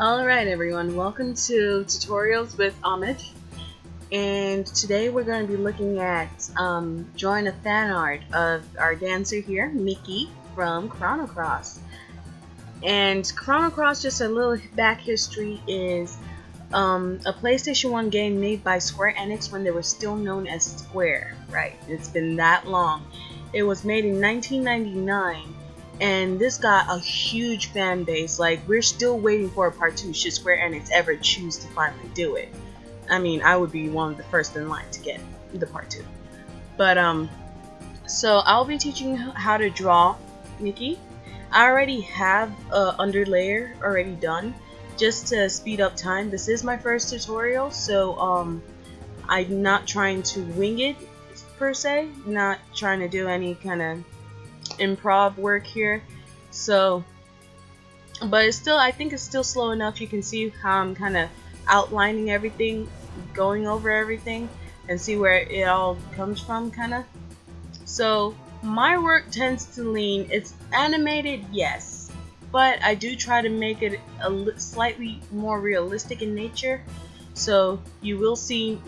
Alright everyone, welcome to Tutorials with OAmmieJ, and today we're going to be looking at drawing a fan art of our dancer here, Miki, from Chrono Cross. And Chrono Cross, just a little back history, is a PlayStation 1 game made by Square Enix when they were still known as Square, right? It's been that long. It was made in 1999. And this got a huge fan base. Like, we're still waiting for a part 2 should Square Enix ever choose to finally do it. I mean, I would be one of the first in line to get the part 2. But so I'll be teaching you how to draw Miki. I already have a underlayer already done just to speed up time. This is my first tutorial, so I'm not trying to wing it per se, not trying to do any kind of improv work here, so but it's still, I think it's still slow enough. You can see how I'm kind of outlining everything, going over everything, and see where it all comes from, kind of. So my work tends to lean, it's animated, yes, but I do try to make it slightly more realistic in nature. So you will see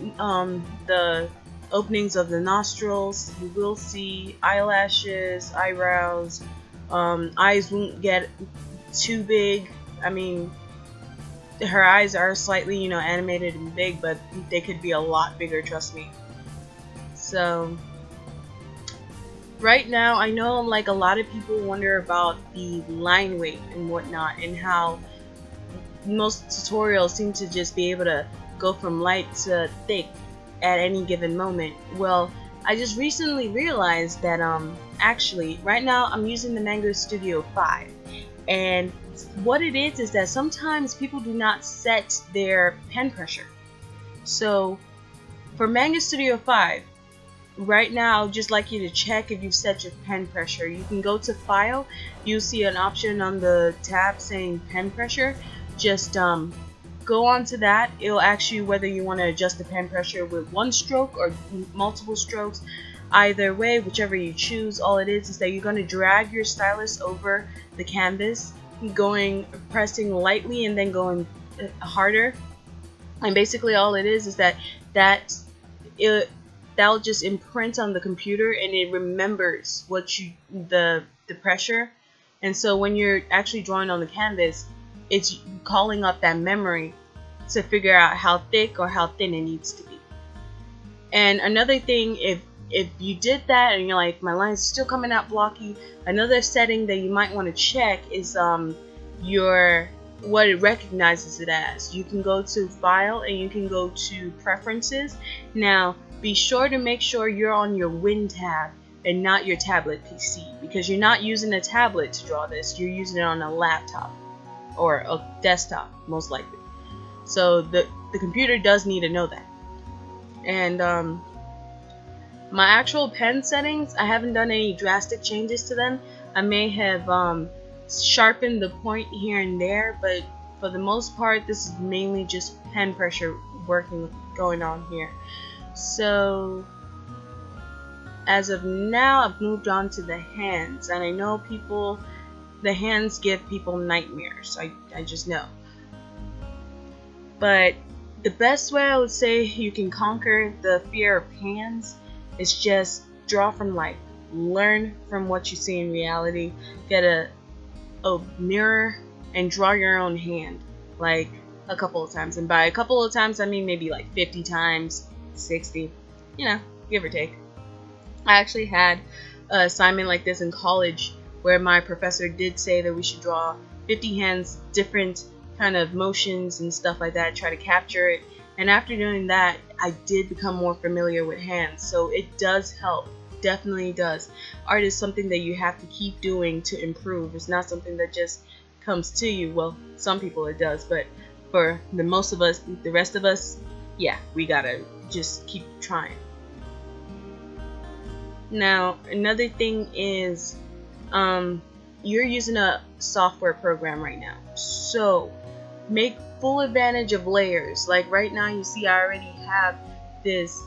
the openings of the nostrils, you will see eyelashes, eyebrows, eyes won't get too big. I mean, her eyes are slightly, you know, animated and big, but they could be a lot bigger, trust me. So right now, I know like a lot of people wonder about the line weight and whatnot, and how most tutorials seem to just be able to go from light to thick at any given moment. Well, I just recently realized that actually right now I'm using the Manga Studio 5, and what it is that sometimes people do not set their pen pressure. So for Manga Studio 5 right now, I'd just like you to check if you've set your pen pressure. You can go to File, you'll see an option on the tab saying pen pressure. Just go on to that. It'll ask you whether you want to adjust the pen pressure with one stroke or multiple strokes. Either way, whichever you choose, all it is that you're going to drag your stylus over the canvas, pressing lightly and then going harder. And basically all it is that that'll just imprint on the computer, and it remembers what the pressure. And so when you're actually drawing on the canvas, it's calling up that memory to figure out how thick or how thin it needs to be. And another thing, if you did that and you're like, my line's still coming out blocky, another setting that you might want to check is what it recognizes it as. You can go to File and you can go to Preferences. Now be sure to make sure you're on your Win tab and not your tablet PC, because you're not using a tablet to draw this, you're using it on a laptop or a desktop most likely. So the computer does need to know that. And my actual pen settings, I haven't done any drastic changes to them. I may have sharpened the point here and there, but for the most part this is mainly just pen pressure going on here. So as of now, I've moved on to the hands, and I know the hands give people nightmares. I just know. But the best way I would say you can conquer the fear of hands is just draw from life. Learn from what you see in reality. Get a mirror and draw your own hand like a couple of times. And by a couple of times, I mean maybe like 50 times, 60, you know, give or take. I actually had an assignment like this in college, where my professor did say that we should draw 50 hands, different kind of motions and stuff like that, try to capture it. And after doing that, I did become more familiar with hands. So it does help, definitely does. Art is something that you have to keep doing to improve. It's not something that just comes to you. Well, some people it does, but for the most of us, the rest of us, yeah, we gotta just keep trying. Now, another thing is, you're using a software program right now, so make full advantage of layers. Like right now, you see I already have this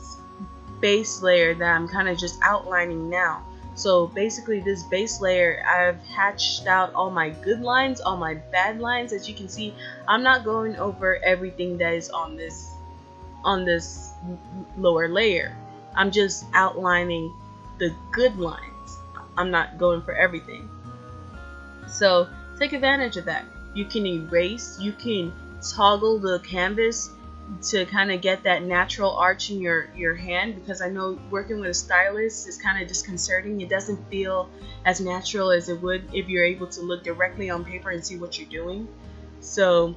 base layer that I'm kind of just outlining now. So basically this base layer, I've hatched out all my good lines, all my bad lines. As you can see, I'm not going over everything that is on this lower layer. I'm just outlining the good lines. I'm not going for everything. So take advantage of that. You can erase, you can toggle the canvas to kind of get that natural arch in your hand, because I know working with a stylus is kind of disconcerting. It doesn't feel as natural as it would if you're able to look directly on paper and see what you're doing. So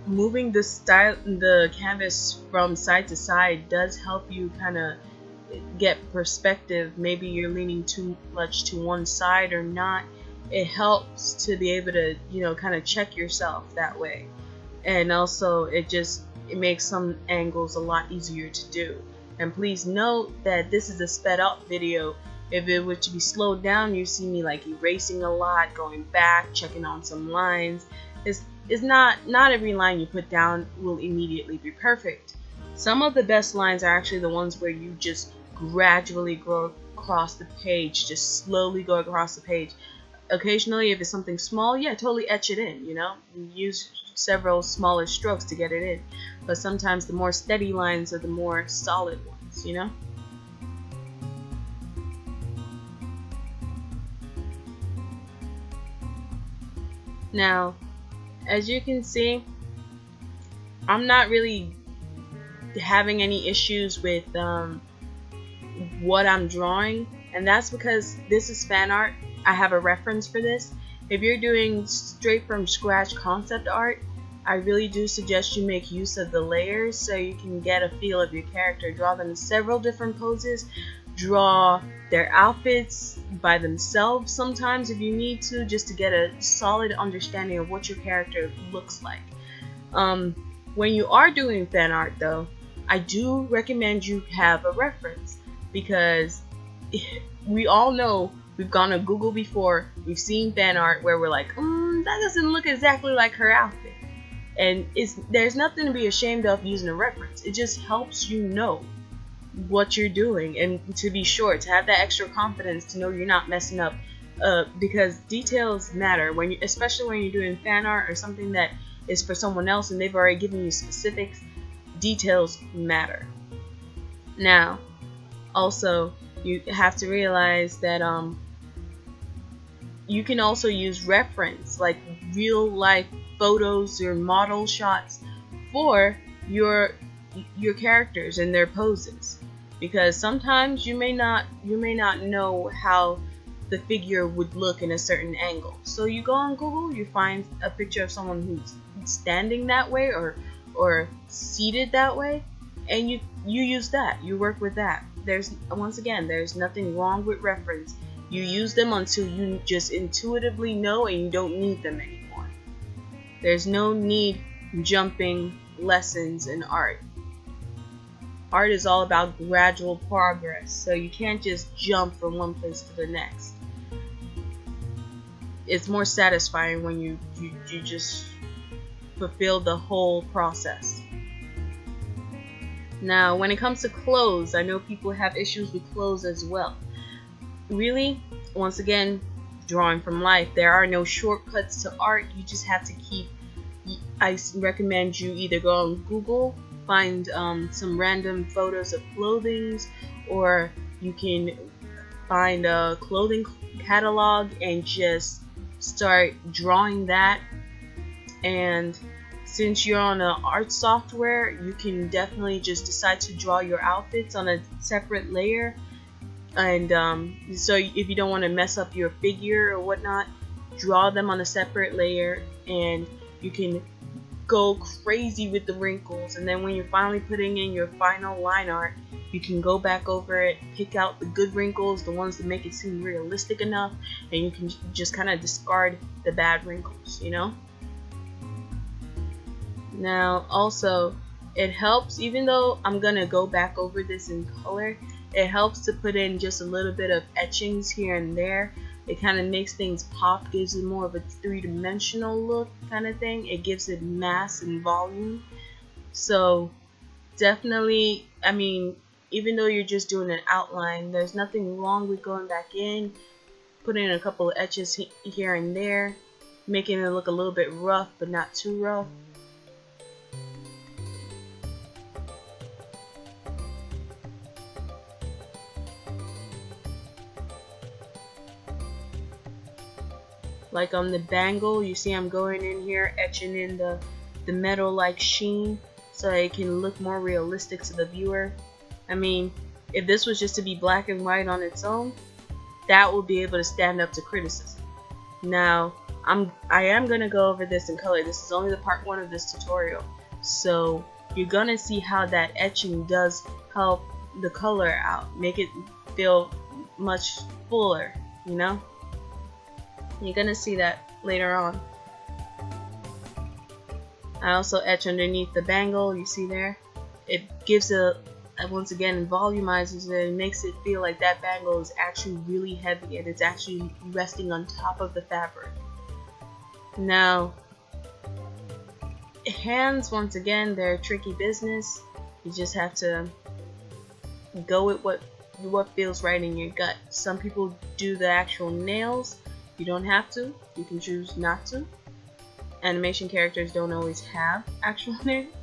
moving the canvas from side to side does help you kind of get perspective. Maybe you're leaning too much to one side or not. It helps to be able to, you know, kind of check yourself that way. And also it makes some angles a lot easier to do. And please note that this is a sped up video. If it were to be slowed down, you see me like erasing a lot, going back, checking on some lines. It's not every line you put down will immediately be perfect. Some of the best lines are actually the ones where you just gradually go across the page, just slowly go across the page. Occasionally, if it's something small, yeah, totally etch it in, you know, use several smaller strokes to get it in. But sometimes the more steady lines are the more solid ones, you know. Now, as you can see, I'm not really having any issues with what I'm drawing, and that's because this is fan art. I have a reference for this. If you're doing straight from scratch concept art, I really do suggest you make use of the layers so you can get a feel of your character. Draw them in several different poses. Draw their outfits by themselves sometimes if you need to, just to get a solid understanding of what your character looks like. When you are doing fan art though, I do recommend you have a reference, because we all know, we've gone to Google before, we've seen fan art where we're like, that doesn't look exactly like her outfit. And there's nothing to be ashamed of using a reference. It just helps you know what you're doing, and to be sure, to have that extra confidence to know you're not messing up, because details matter, especially when you're doing fan art or something that is for someone else and they've already given you specifics. Details matter. Now, also, you have to realize that you can also use reference, like real life photos or model shots for your characters and their poses, because sometimes you may not know how the figure would look in a certain angle. So you go on Google, you find a picture of someone who's standing that way or seated that way, and you use that. You work with that. Once again, there's nothing wrong with reference. You use them until you just intuitively know and you don't need them anymore. There's no need jumping lessons in art. Art is all about gradual progress, so you can't just jump from one place to the next. It's more satisfying when you just fulfill the whole process. Now, when it comes to clothes, I know people have issues with clothes as well. Really, once again, drawing from life, there are no shortcuts to art. You just have to I recommend you either go on Google, find some random photos of clothing, or you can find a clothing catalog and just start drawing that. And since you're on an art software, you can definitely just decide to draw your outfits on a separate layer. And so if you don't want to mess up your figure or whatnot, draw them on a separate layer, and you can go crazy with the wrinkles. And then when you're finally putting in your final line art, you can go back over it, pick out the good wrinkles, the ones that make it seem realistic enough, and you can just kind of discard the bad wrinkles, you know? Now, also, it helps, even though I'm gonna go back over this in color, it helps to put in just a little bit of etchings here and there. It kind of makes things pop, gives it more of a three-dimensional look kind of thing. It gives it mass and volume. So definitely, I mean, even though you're just doing an outline, there's nothing wrong with going back in, putting in a couple of etches here and there, making it look a little bit rough but not too rough. Like on the bangle, you see I'm going in here, etching in the metal-like sheen so it can look more realistic to the viewer. I mean, if this was just to be black and white on its own, that will be able to stand up to criticism. Now, I am gonna go over this in color. This is only the part 1 of this tutorial, so you're gonna see how that etching does help the color out, make it feel much fuller, you know? You're gonna see that later on. I also etch underneath the bangle, you see there? It gives once again, volumizes it and makes it feel like that bangle is actually really heavy and it's actually resting on top of the fabric. Now, hands, once again, they're a tricky business. You just have to go with what feels right in your gut. Some people do the actual nails. You don't have to. You can choose not to. Animation characters don't always have actual nails.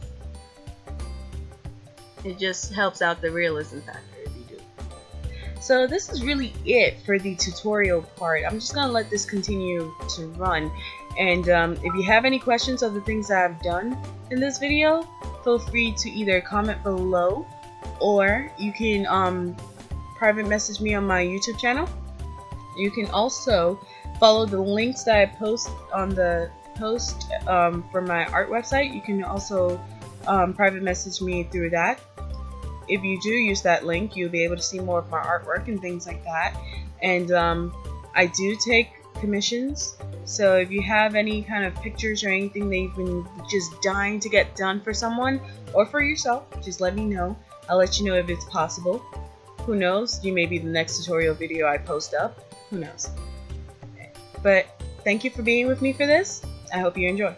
It just helps out the realism factor if you do. So this is really it for the tutorial part. I'm just gonna let this continue to run. And if you have any questions of the things that I've done in this video, feel free to either comment below or you can private message me on my YouTube channel. You can also follow the links that I post on the post for my art website. You can also private message me through that. If you do use that link, you'll be able to see more of my artwork and things like that. And I do take commissions, so if you have any kind of pictures or anything that you've been just dying to get done for someone or for yourself, just let me know. I'll let you know if it's possible. Who knows, you may be the next tutorial video I post up. Who knows? But thank you for being with me for this. I hope you enjoy.